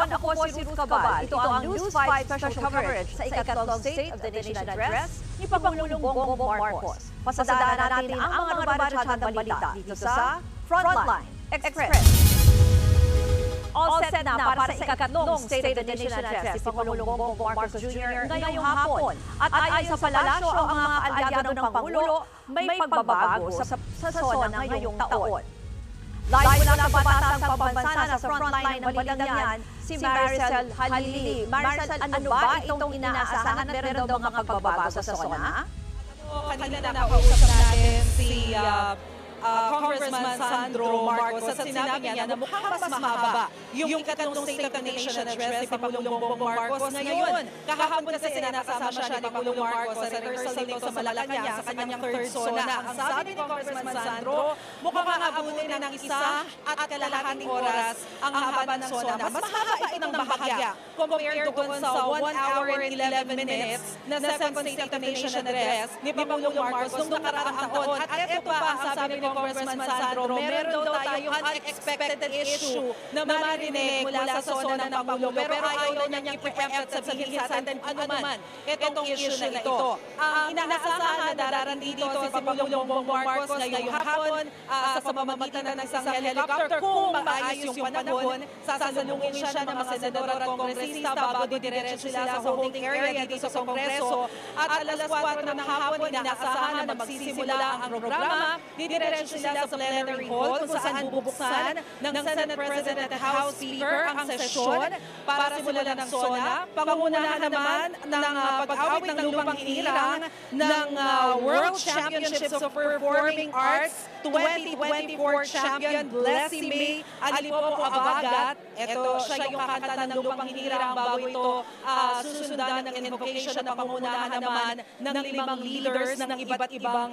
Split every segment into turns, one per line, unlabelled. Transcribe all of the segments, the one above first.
Ako po si Ruth Cabal. Ito ang News 5 special coverage sa ikatlong State of the Nation Address ni Pangulong Bongbong Marcos. Pasadaanan natin ang mga nababatsyadang balita dito sa Frontline Express. All set na para sa ikatlong State of the Nation Address si Pangulong Bongbong Marcos Jr. ngayong hapon. At ayon sa palasyo, ang mga kaalyado ng Pangulo may pagbabago sa zona ngayong taon. Live mula sa Batasang Pambansa sa frontline ng balitang yan, si Maricel Halili. Maricel, ano ba itong inaasahan at meron daw mga pagbabago sa zona?
Kanina nakausap natin si Congressman Sandro Marcos at sinabi niya na mukhang mas mahaba yung ikatlong State of the Nation Address ni Pangulong Bongbong Marcos ngayon. Kahapon kasi sinasama siya ni Pangulong Marcos sa rehearsal nito sa Malacanang sa kanyang third zona. Ang sabi ni Congressman Sandro, mukhang aabutin na ng 1.5 oras ang haba ng zona. Mas mahaba ito ng bahagya compared doon sa 1 hour and 11 minutes na 7th State of the Nation Address ni Pangulong Marcos noong nakaraang taon. At ito pa ang sabi ni Congressman Sandro, meron daw tayong unexpected issue na marinig mula sa zona ng Pangulo, pero ayaw na niyang i-preempt at sabihin sa atin ano man itong issue na ito. Ang inaasahan na darating dito si Pangulong Bongbong Marcos ngayong hapon sa pamamagitan ng isang helicopter kung maayos yung panahon, sasalubungin siya ng mga senador at kongresista bago didiretso sila sa holding area dito sa Kongreso. At alas 4 ng hapon, inaasahan na magsisimula ang programa. Didiretso sila sa plenary hall kung saan bubuksan ng Senate President at House Speaker ang sesyon para simulan ng SONA. Pangungunahan naman ng pag-awit ng lupang hinirang ng World Championships of Performing Arts 2024 champion Blessy May Alipopo Abagat. Ito siya yung kakanta ng lupang hinirang bago ito susundan ng invocation na pangungunahan naman ng 5 leaders ng iba't ibang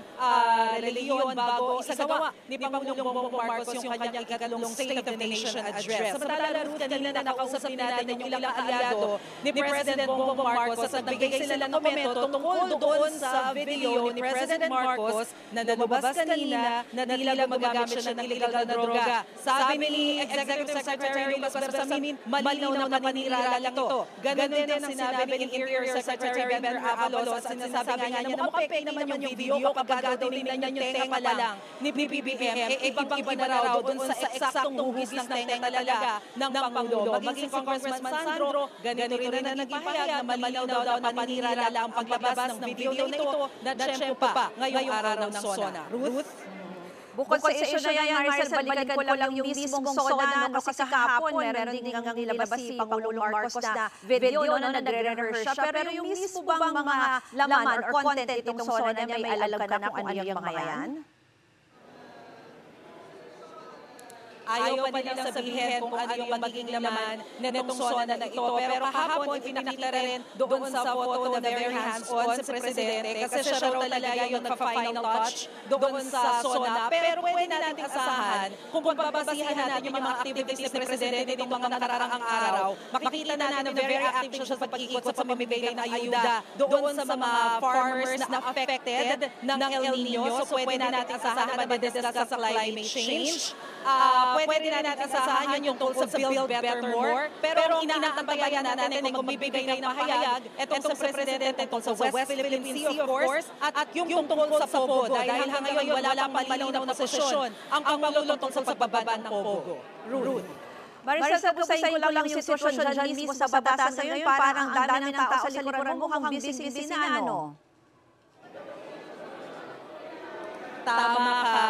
reliyon bago isagawa ni Pangulong Bongbong Marcos yung kanyang ikatlong State of the Nation Address. Samantala, Ruth, kanina na nakausap din natin yung ilang kaalyado ni President Bongbong Marcos at nagbigay sila ng komento tungkol doon sa video ni President Marcos na lumabas kanina na tila gumagamit siya ng illegal na droga. Sabi ni Executive Secretary Lucas Bersamin, malinaw na panira lang ito. Ganon din ang sinabi ni Interior Secretary Ben Avalos at sinasabi nga niya na mukhang fake naman yung video kapag gagawin na yung tenga pa lang ni BBM, ibang-iba na raw doon sa eksaktong hugis ng tenga talaga ng Pangulo. Maging si Congressman Sandro, ganito rin na nagpahayag na malinaw daw na panira lang ang paglabas ng video na ito na tiyempo pa ngayong araw ng SONA. Ruth?
Bukod sa issue na yan, Maricel, balikan ko lang yung mismong SONA kasi kahapon meron din nga nilabas si Pangulong Marcos na video na nagre-rehearse siya. Pero yung mismo bang mga laman or content itong SONA niya, may alam ka na kung ano yung mga yan?
Ayaw pa nilang sabihin kung ano yung magiging laman nitong SONA na ito. Pero kahapon, pinakita rin doon sa photo na very hands-on si Presidente kasi siya raw talaga yung nagpa-final touch doon sa SONA. Pero pwede natin asahan kung babasihan natin yung mga activities ni Presidente nitong mga nakaraang araw, makikita natin na very active siya sa pag-ikot sa pamimigay ng ayuda doon sa mga farmers na affected ng El Nino. So pwede natin asahan na madidiscuss sa climate change. Pwede na natin asahan yung tungkol sa Build Better More. Pero inaantabayan natin kung magbibigay ng pahayag itong sa Presidente tungkol sa West Philippine Sea, of course, at yung tungkol sa Pogo. Dahil hanggang ngayon wala pang malinaw na posisyon ang Pangulo tungkol sa pagbaba ng Pogo. Ruth.
Maricel, sabusayin ko lang yung sitwasyon dyan mismo sa Batasang ngayon. Parang ang dami ng tao sa likuran mo, mukhang busy-busy na ano.
Tama ka,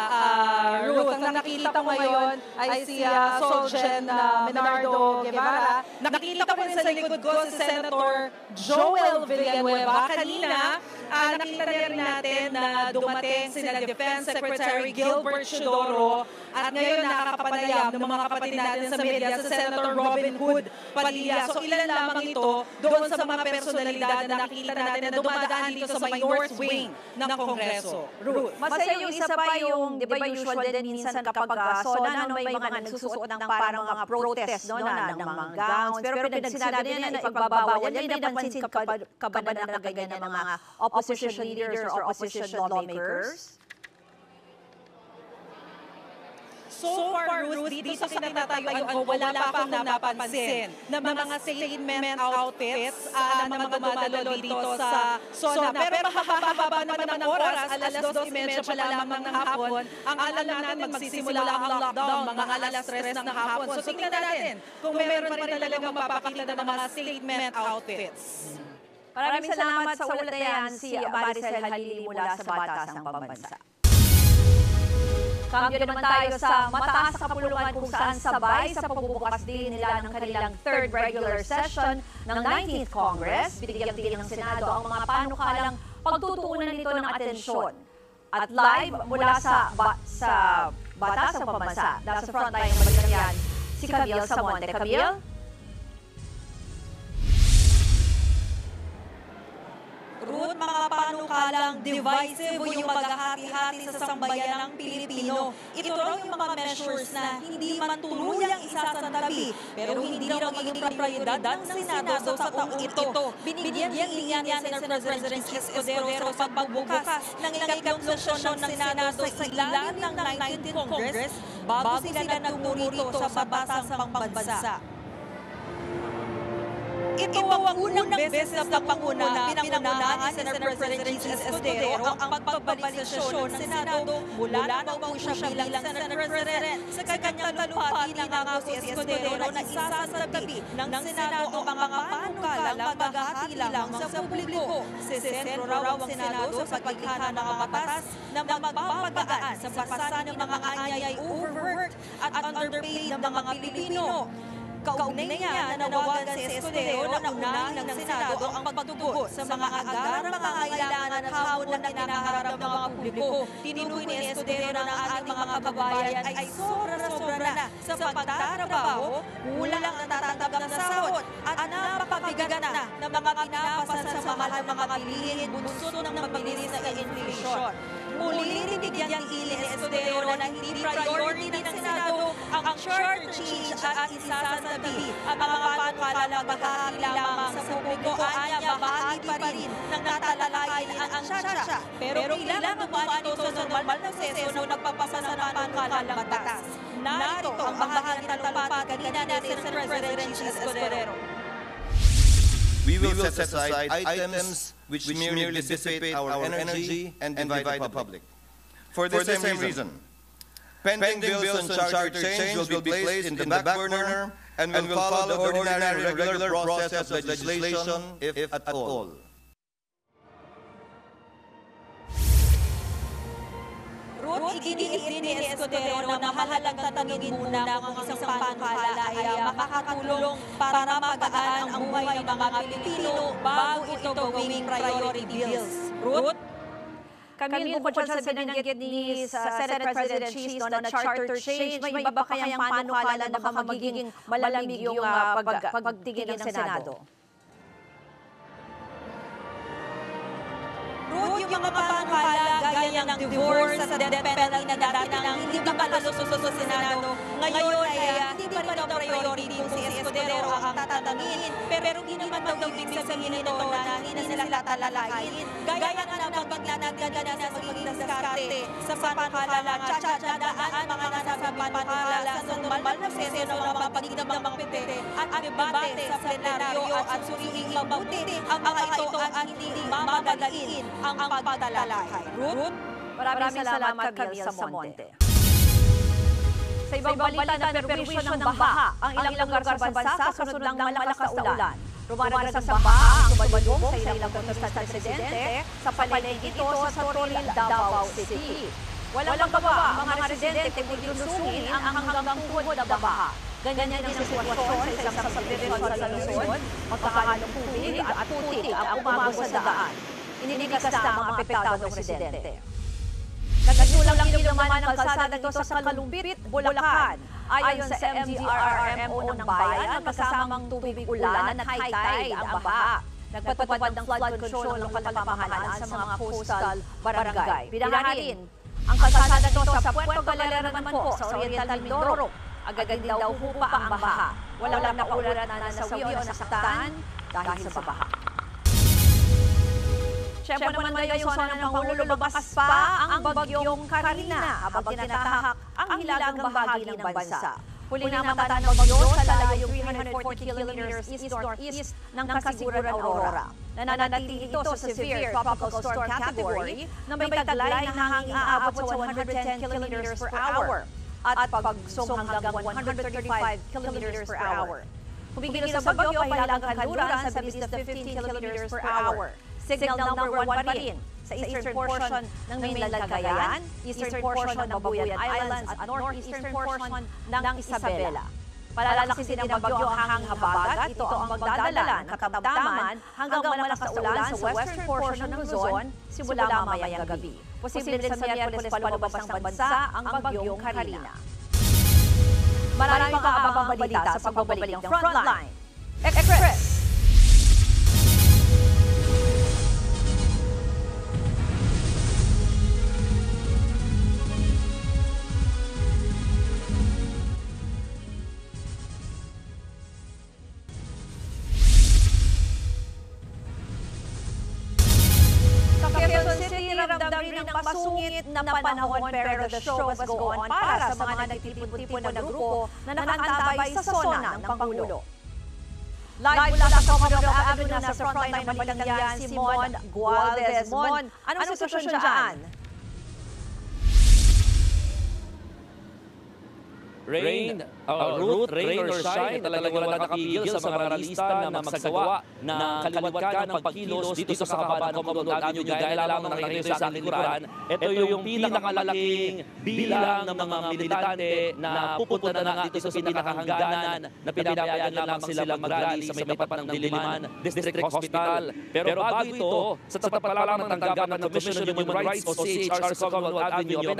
Ruth. Ang nakikita ko ngayon ay si Solgen Menardo Guevara. Nakikita ko rin sa likod ko si Senator Joel Villanueva. Kanina, nakita rin natin na dumating sila Defense Secretary Gilbert Chodoro at ngayon nakakapanayam ng mga kapatid natin sa media sa Senator Robin Hood Padilla. So ilan lamang ito doon sa mga personalidad na nakita natin na dumadaan dito sa may North Wing ng Kongreso. Ruth.
Masaya yung isa pa yung, di ba usual din minsan kapag SONA, may mga nagsusuot ng parang mga protest, no, ng mga gowns. Pero pinagsinabi nila na ipagbabawal. May napansin ka ba na nakaganyan ng mga opposition leaders or opposition lawmakers?
So far, Ruth, dito sa kinatatayuan ko, wala pa akong napapansin na mga statement outfits na mga dumadalo dito sa SONA. Pero mahaba-haba naman ang oras, alas 2:30 pa lamang ng hapon, ang alam natin magsisimula ang lockdown, mga alas 3 ng hapon. So tingnan natin kung meron pa rin talagang mapapakita ng mga statement outfits.
Maraming salamat sa ulat na yan si Maricel Halili mula sa Batasang Pambansa. Kambyo naman tayo sa mataas na kapulungan kung saan sabay sa pagbubukas din nila ng kanilang third regular session ng 19th Congress. Binigyang tingin ng Senado ang mga panukalang pagtutuunan nito ng atensyon. At live mula sa Batasang Pambansa, nasa frontline ng balikan yan, si Camille Samonte. Camille?
Ruth, mga panukalang divisive yung maghahati-hati sa sambayan ng Pilipino. Ito raw yung mga measures na hindi man tuluyang isasantabi, pero hindi raw magiging prioridad ng Senado sa taong ito. Binigyan niya ni Senator President Escudero sa pagbubukas ng ikatlong sesyon ng Senado sa ilalim ng 19th Congress bago sila nagmumurito sa Batasang Pambansa. Ito ang unang beses na pinangunahan ni Senator President Escudero ang pagbabalik sa sesyon ng Senado mula nang po siya bilang Senate President. Sa kanyang talumpati nangako si Escudero na isasasabi ng Senado ang mga panukalang maghahati lamang sa publiko. Sesentro raw ang Senado sa paglikha ng mga batas na magpapagaan sa pasasan ng mga anyay overworked at underpaid ng mga Pilipino. Kaugnay niya na nanawagan si Escudero na unahin ng Senado ang pagtugon sa mga agarang pangangailangan at hamon na kinaharap ng mga publiko. Tinukoy ni Escudero na ang ating mga kababayan ay sobra-sobra na sa pagtatrabaho, kulang ang natatanggap na sahod at napakabigat na ng mga pinapasan sa mahal ng mga bilihin bunsod ng mabilis na inflation. Muli tinigyan ni Escudero na hindi priority ng Senado ang charter change at isasabi ang mga panukalang maghahati lamang sa publiko. Anya, bahagi pa rin ng natalalayan ang SYASA. Pero kailangan dumaan ito sa normal na proseso na nagpapasa ng panukalang batas. Narito ang bahagi ng talumpati kanina ni Senator President Escudero.
We will set aside items which merely dissipate our energy and divide the public. For the same reason, pending bills and charter change will be placed in the back burner and will follow the ordinary regular process of legislation if at all.
Ruth, iginiit din ni Escudero na mahalagang tanungin muna kung isang panukala ay makakatulong para mapagaan ang buhay ng mga Pilipino bago ito gawing priority bills. Ruth?
Camille, bukod sa binanggit ni Senate President Cheese na charter change, may iba ba kayang panukala na baka magiging malamig yung pagtingin ng Senado?
Ruth, yung mga panukala gaya ng divorce at death penalty na dati nang hindi pa kalususo sa Senado, ngayon ay hindi pa rin daw priority kung si Escudero ang tatanungin. Pero hindi naman daw ibig sabihin ito na hindi sila tatalalayin. Gaya nga na nabanggit natin kanina sa magiging diskarte sa panukala ng tsatsatsadaan mga nasa panukala sa normal na proseso ng mga pagiging ng mga pete at debate sa plenaryo at suriing mabuti ang mga ito at hindi mamadaliin ang pagtalalakay. Ruth?
Maraming salamat, Camille Samonte. Sa ibang balita na perwisyo ng baha ang ilang lugar sa bansa kasunod ng malakas na ulan. Rumaragas ang baha ang sumalubong sa ilang komunidad sa Presidente sa palengke ito sa Toril, Davao City. Walang magawa ang mga residente kung ilusungin ang hanggang tuhod na baha. Ganyan din ang sitwasyon sa isang subdivision sa Luzon, magkakahalong tubig at putik ang umabot sa daan. Iniligtas na ang mga apektadong residente. Nagsulang din naman ang kalsada ito sa Kalumpit, Bulacan. Ayon sa MDRRMO ng bayan, magkasamang tubig ulan at high tide ang baha. Nagpatupad ng flood control ng lokal na pamahalaan sa mga coastal barangay. Binaharin ang kalsada ito sa Puerto Galera naman po sa Oriental Mindoro. Agad din daw hupa ang baha. Walang nakuulan na nasawi o nasaktan dahil sa baha. Siyempre naman ngayon sa ng Pangulo, lumabas pa ang bagyong Karina habang tinatahak ang hilagang bahagi ng bansa. Huling namatan ng bagyo sa lalayong 340 kilometers east-northeast ng Kasiguran, Aurora. Nananatili ito sa severe tropical storm category na may taglay na hangin aabot sa 110 kilometers per hour at pagsong hanggang 135 kilometers per hour. Kumikilos sa bagyo, pahilagang kanluran sa bilis na 15 kilometers per hour. Signal number 1 pa rin sa eastern portion ng mainland Cagayan, eastern portion ng Babuyan Islands at northeastern portion ng Isabela. Palalakas din ang bagyo ang hanging habagat. Ito ang magdadala ng katamtaman hanggang malakas na ulan sa western portion ng Luzon simula mamayang gabi. Posible sa Miyerkules palabas ng bansa ang bagyong Karina. Maraming pang ababang balita sa pagbabalik ng Frontline Express. Quezon City, ramdam rin ang masungit na panahon pero the show must go on para sa mga nagtitipon-tipon na grupo na nakaantabay sa sona ng Pangulo. Live mula sa Commonwealth Avenue na sa frontline ng balitang yan, si Mon Gualdez. Mon, anong sitwasyon dyan?
Ruth, rain or shine, talagang wala nakapigil sa mga realista na magsagawa ng kaliwagkan ng pagkilos dito sa kahabaan ng Commonwealth Avenue. Gaya lamang nakikita sa aking likuran, ito yung pinakamalaking bilang ng mga militante na pupunta na dito sa pinakahangganan na pinapayagan lamang sila mag-rally sa may tapat ng Diliman District Hospital. Pero bago ito, sa tapat pa lamang ng tanggapan ng Commission on Human Rights o CHR sa Commonwealth Avenue, ay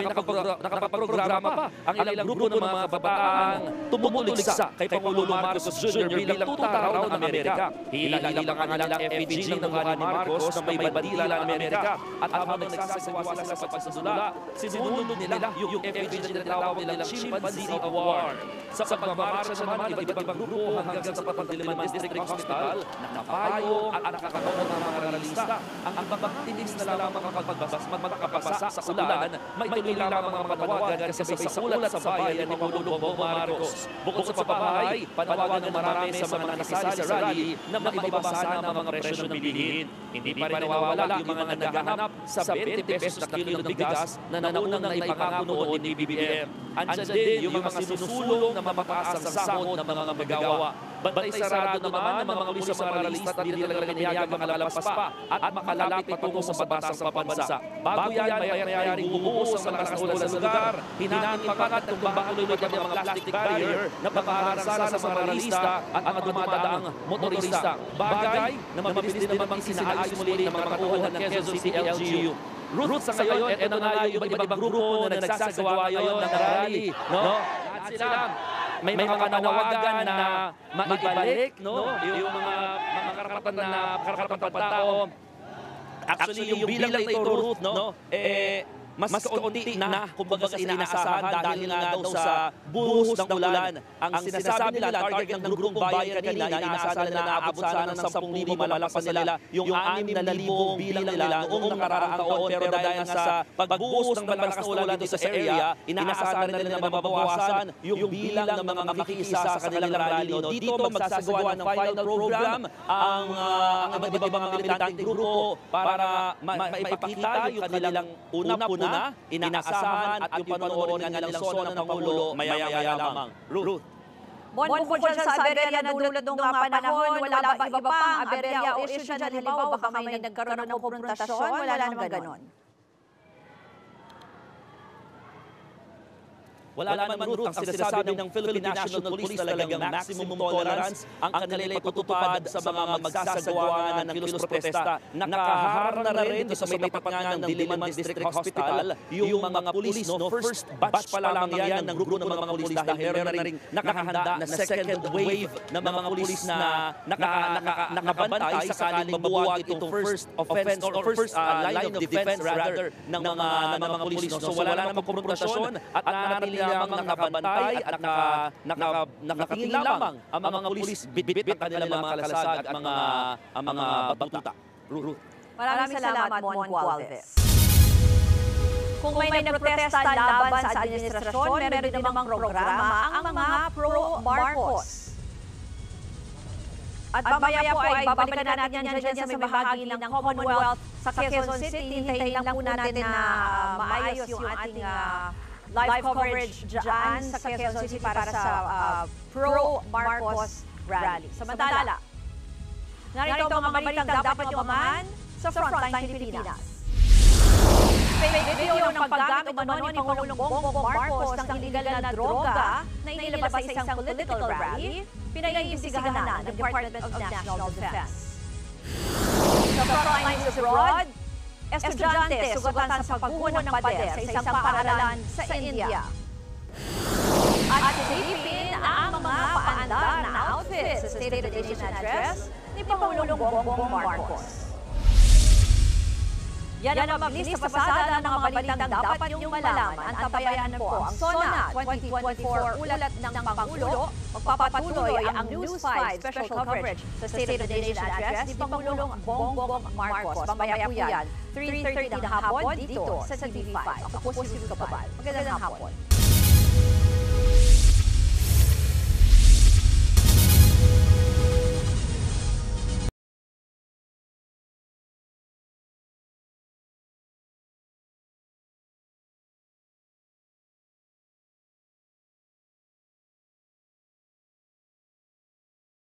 nakapaprograma pa ang ilang grupo ng mga babaang tumutuligsa kay Pangulong Marcos Jr. bilang tuta raw ng Amerika. Hilang-hilang ang ilang FPG ng buhay ni Marcos na may bandila ng Amerika. At habang nagsasagawa sila sa pagsusula, sinunod nila yung FPG na tinatawag nilang Chimpanzee of War. Sa pagmamarcha naman, iba't-ibang grupo hanggang sa Diliman District Hospital, nakapayong at nakakatawa ng mga realista. Ang babaktinis na lamang magpapasa sa ulan, may tuloy lamang mga matawagan kasabay sa ulat sa bayan ni Pangulong Bongbong Marcos. Bukod sa pabahay, panawagan ng marami sa mga nakisali sa rally na maibaba sana ang mga presyo ng bilihin. Hindi pa rin nawawala yung mga naghahanap sa 20 pesos na kilo ng bigas na naunang naipangako noon ni BBM. Andiyan din yung mga sinusulong na mapataas ang sahod ng mga magawa. Bantay sarado naman ng mga pulis sa mga realista at hindi talaga niyayagang makalampas pa at makalapit patungo sa batasang papansa. Bago yan, may bumuhos ang malakas na ulan sa lugar. Hinangin pakat kung bakuloy ng mga plastic barrier na pangaransala sa mga realista at mga dumadaang motorista. Bagay na mabilis din naman isinaayos muli ng mga tauhan ng Quezon City LGU. Ruth, sa ngayon, ito na nga yung iba't-ibang grupo na nagsasagawa ngayon ng rally. At sila, may mga nanawagan na maibalik yung mga karapatan ng tao. Actually, yung bilang na ito, Ruth, mas kaunti na kumbaga sa inaasahan dahil nga daw sa buhos ng ulan. Ang sinasabi nila, target ng grupong bayan kanina, inaasahan na naabot sana ng 10,000, malampasan nila yung 6,000 bilang nila noong nakaraang taon. Pero dahil nga sa pagbuhos ng malakas na ulan dito sa area, inaasahan na nila na mababawasan yung bilang ng mga makikisa sa kanilang rally. Dito magsasagawa ng final program ang iba't-ibang militanteng grupo para maipakita yung kanilang una-puna inaasahan at yung panonoorin ng ilang sona ng Pangulo maya-maya lamang. Ruth.
Bon, bukod dyan sa aberya na dulot ng panahon, wala ba iba pa ang aberya o issue dyan? Halimbawa, baka may nagkaroon ng konfrontasyon, wala naman ganon.
Wala naman, Ruth, ang sinasabi ng Philippine National Police talagang maximum tolerance ang kanila ipatutupad sa mga magsasagawa ng kilos protesta. Nakaharap na rin sa may tapat nga ng Diliman District Hospital yung mga pulis. First batch pa lamang yan ng grupo ng mga pulis dahil meron na rin nakahanda na second wave ng mga pulis na nakabantay sakaling mabuwag itong first offense or first line of defense rather ng mga pulis. So wala namang konfrontasyon at nananatili lamang nakabantay at nakatingin lamang ang mga pulis bit-bit ang kanilang mga kalasag at mga batuta. Ruth.
Maraming salamat, Mon Gualdez. Kung may nagprotesta laban sa administrasyon, meron din namang programa ang mga pro-Marcos. At mamaya po ay babalikan natin yan dyan sa may bahagi ng Commonwealth sa Quezon City. Hintayin lang po natin na maayos yung ating live coverage dyan sa Quezon City para sa pro-Marcos rally. Samantala, narito ang mga balitang dapat nyo abangan sa Frontline Pilipinas. Fake video ng paggamit umano ni Pangulong Bongbong Marcos ng illegal na droga na inilabas sa isang political rally, pinaiimbestigahan na ng Department of National Defense. Sa Frontline News Abroad, estudyante sugatan sa pagguho ng pader sa isang paaralan sa India. At silipin ang mga paandar na outfit sa State of the Nation Address ni Pangulong Bongbong Marcos. Yan ang mabilis sa pasada ng mga balitang dapat niyong malaman. Antabayan po ang SONA 2024 ulat ng Pangulo. Magpapatuloy ang News 5 special coverage sa State of the Nation Address ni Pangulong Bongbong Marcos. Mamaya po yan, 3:30 ng hapon dito sa TV5. Ako po si Sue Cabal. Magandang hapon.